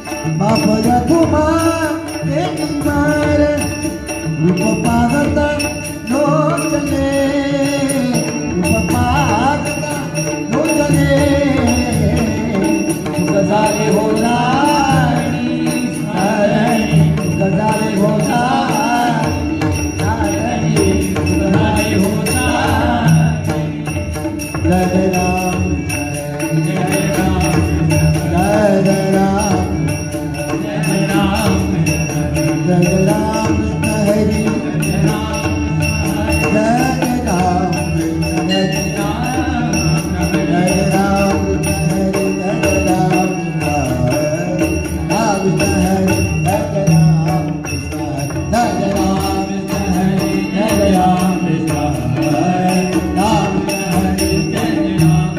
बापया कुमार ते कुमार रूप पाहता लोचने रूप पाहता लोचने गजाले होता गजाले होता गजाले होता जय राम जय राम जय राम जय राम हरि जय राम जय राम हरि जय राम हरि जय राम जय राम हरि जय राम राम हरि जय राम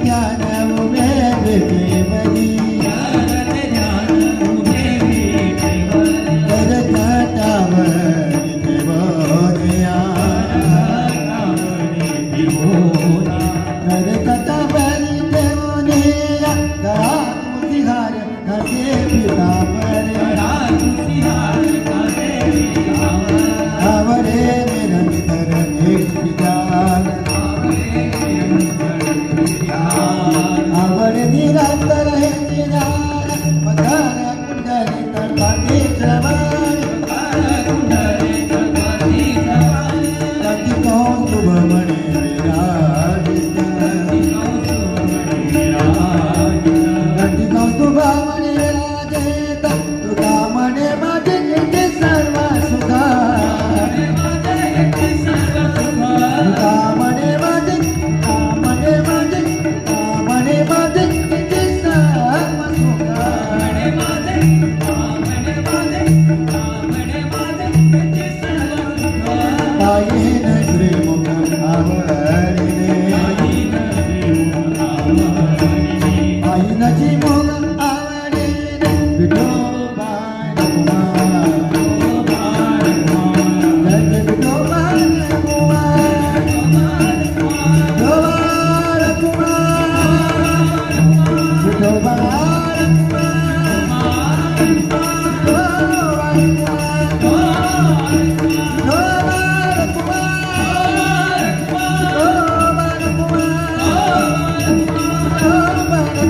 ज्ञान उमेद निरंतर है निराल मदान कुंडली तर्पाती श्रवण कुंडली तर्पाती श्रवण कति कौन शुभ मणि विराजित कति कौन शुभ मणि विराजित तुका मने माझे येते सर्व सुखा तुका मने माझे मने माझे मने माझे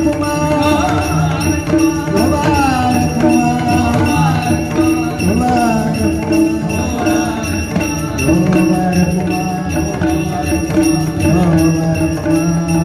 Kumar